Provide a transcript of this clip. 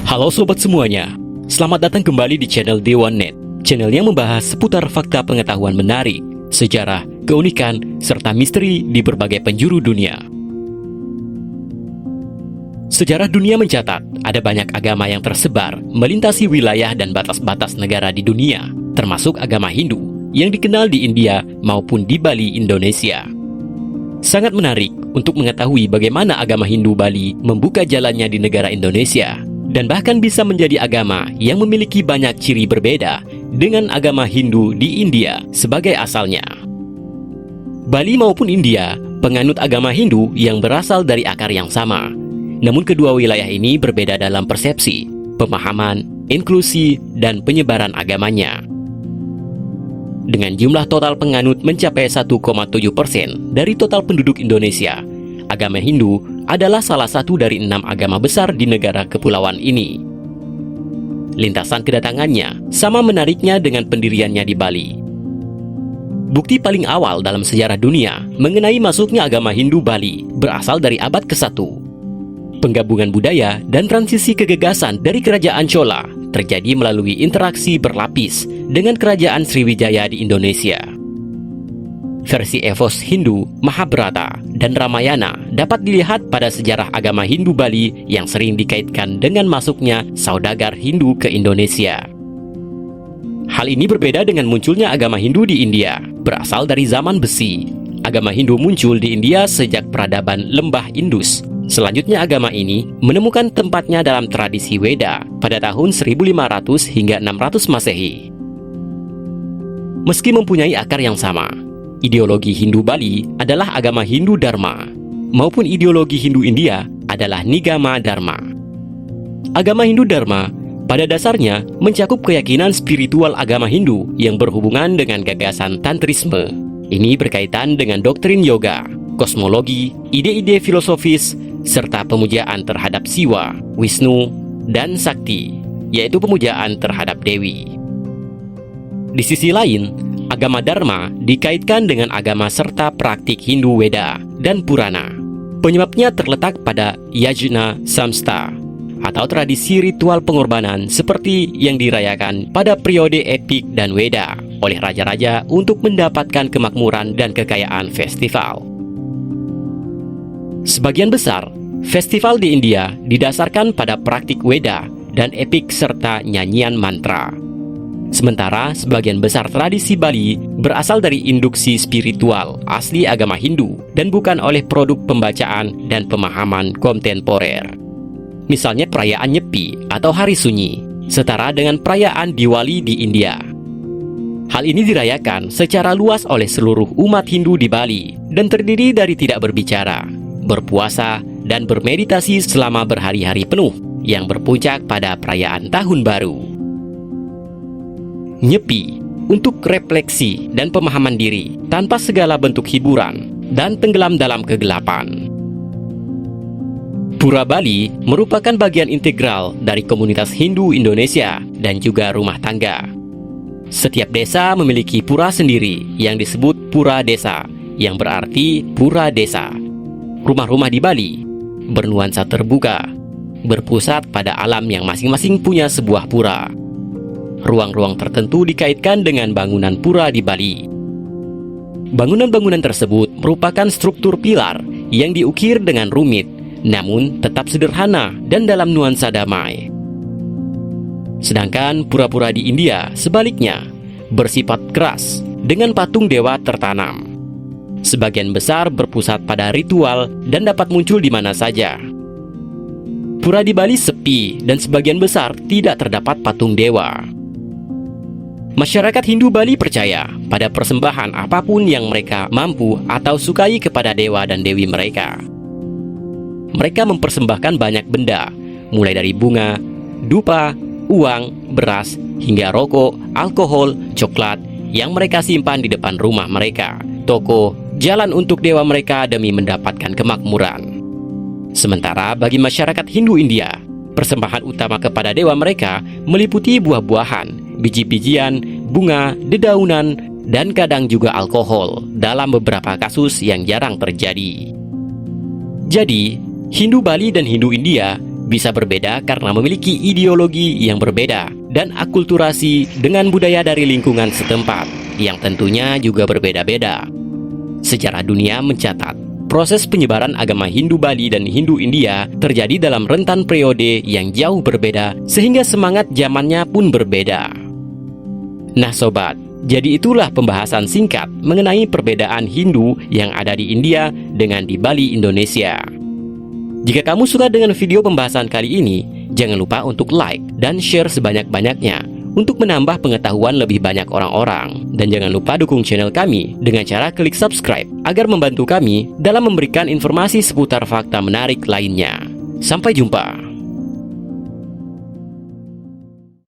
Halo sobat semuanya, selamat datang kembali di channel Dewan.net, channel yang membahas seputar fakta pengetahuan menarik, sejarah, keunikan, serta misteri di berbagai penjuru dunia. Sejarah dunia mencatat, ada banyak agama yang tersebar, melintasi wilayah dan batas-batas negara di dunia, termasuk agama Hindu, yang dikenal di India maupun di Bali, Indonesia. Sangat menarik untuk mengetahui bagaimana agama Hindu Bali membuka jalannya di negara Indonesia, dan bahkan bisa menjadi agama yang memiliki banyak ciri berbeda dengan agama Hindu di India sebagai asalnya. Bali maupun India, penganut agama Hindu yang berasal dari akar yang sama. Namun kedua wilayah ini berbeda dalam persepsi, pemahaman, inklusi, dan penyebaran agamanya. Dengan jumlah total penganut mencapai 1,7% dari total penduduk Indonesia, agama Hindu adalah salah satu dari 6 agama besar di negara kepulauan ini. Lintasan kedatangannya sama menariknya dengan pendiriannya di Bali. Bukti paling awal dalam sejarah dunia mengenai masuknya agama Hindu Bali berasal dari abad ke-1. Penggabungan budaya dan transisi kegagasan dari kerajaan Chola terjadi melalui interaksi berlapis dengan kerajaan Sriwijaya di Indonesia. Versi epos Hindu, Mahabharata, dan Ramayana dapat dilihat pada sejarah agama Hindu Bali yang sering dikaitkan dengan masuknya saudagar Hindu ke Indonesia. Hal ini berbeda dengan munculnya agama Hindu di India, berasal dari zaman besi. Agama Hindu muncul di India sejak peradaban lembah Indus. Selanjutnya agama ini menemukan tempatnya dalam tradisi Weda pada tahun 1500 hingga 600 Masehi. Meski mempunyai akar yang sama, ideologi Hindu Bali adalah agama Hindu Dharma, maupun ideologi Hindu India adalah Nigama Dharma. Agama Hindu Dharma pada dasarnya mencakup keyakinan spiritual agama Hindu yang berhubungan dengan gagasan Tantrisme. Ini berkaitan dengan doktrin yoga, kosmologi, ide-ide filosofis, serta pemujaan terhadap Siwa, Wisnu, dan Sakti, yaitu pemujaan terhadap Dewi. Di sisi lain, agama Dharma dikaitkan dengan agama serta praktik Hindu Weda dan Purana. Penyebabnya terletak pada Yajna Samsta, atau tradisi ritual pengorbanan seperti yang dirayakan pada periode epik dan Weda oleh raja-raja untuk mendapatkan kemakmuran dan kekayaan festival. Sebagian besar festival di India didasarkan pada praktik Weda dan epik serta nyanyian mantra. Sementara sebagian besar tradisi Bali berasal dari induksi spiritual asli agama Hindu dan bukan oleh produk pembacaan dan pemahaman kontemporer. Misalnya perayaan Nyepi atau Hari Sunyi, setara dengan perayaan Diwali di India. Hal ini dirayakan secara luas oleh seluruh umat Hindu di Bali dan terdiri dari tidak berbicara, berpuasa, dan bermeditasi selama berhari-hari penuh yang berpuncak pada perayaan Tahun Baru. Nyepi untuk refleksi dan pemahaman diri tanpa segala bentuk hiburan dan tenggelam dalam kegelapan. Pura Bali merupakan bagian integral dari komunitas Hindu Indonesia dan juga rumah tangga. Setiap desa memiliki pura sendiri yang disebut Pura Desa, yang berarti pura desa. Rumah-rumah di Bali bernuansa terbuka, berpusat pada alam yang masing-masing punya sebuah pura. Ruang-ruang tertentu dikaitkan dengan bangunan pura di Bali. Bangunan-bangunan tersebut merupakan struktur pilar yang diukir dengan rumit, namun tetap sederhana dan dalam nuansa damai. Sedangkan pura-pura di India sebaliknya bersifat keras dengan patung dewa tertanam. Sebagian besar berpusat pada ritual dan dapat muncul di mana saja. Pura di Bali sepi dan sebagian besar tidak terdapat patung dewa. Masyarakat Hindu Bali percaya pada persembahan apapun yang mereka mampu atau sukai kepada dewa dan dewi mereka. Mereka mempersembahkan banyak benda, mulai dari bunga, dupa, uang, beras, hingga rokok, alkohol, coklat yang mereka simpan di depan rumah mereka, toko, jalan untuk dewa mereka demi mendapatkan kemakmuran. Sementara bagi masyarakat Hindu India, persembahan utama kepada dewa mereka meliputi buah-buahan, biji-bijian, bunga, dedaunan, dan kadang juga alkohol dalam beberapa kasus yang jarang terjadi. Jadi, Hindu Bali dan Hindu India bisa berbeda karena memiliki ideologi yang berbeda dan akulturasi dengan budaya dari lingkungan setempat yang tentunya juga berbeda-beda. Sejarah dunia mencatat, proses penyebaran agama Hindu Bali dan Hindu India terjadi dalam rentan periode yang jauh berbeda sehingga semangat zamannya pun berbeda. Nah sobat, jadi itulah pembahasan singkat mengenai perbedaan Hindu yang ada di India dengan di Bali, Indonesia. Jika kamu suka dengan video pembahasan kali ini, jangan lupa untuk like dan share sebanyak-banyaknya untuk menambah pengetahuan lebih banyak orang-orang. Dan jangan lupa dukung channel kami dengan cara klik subscribe agar membantu kami dalam memberikan informasi seputar fakta menarik lainnya. Sampai jumpa.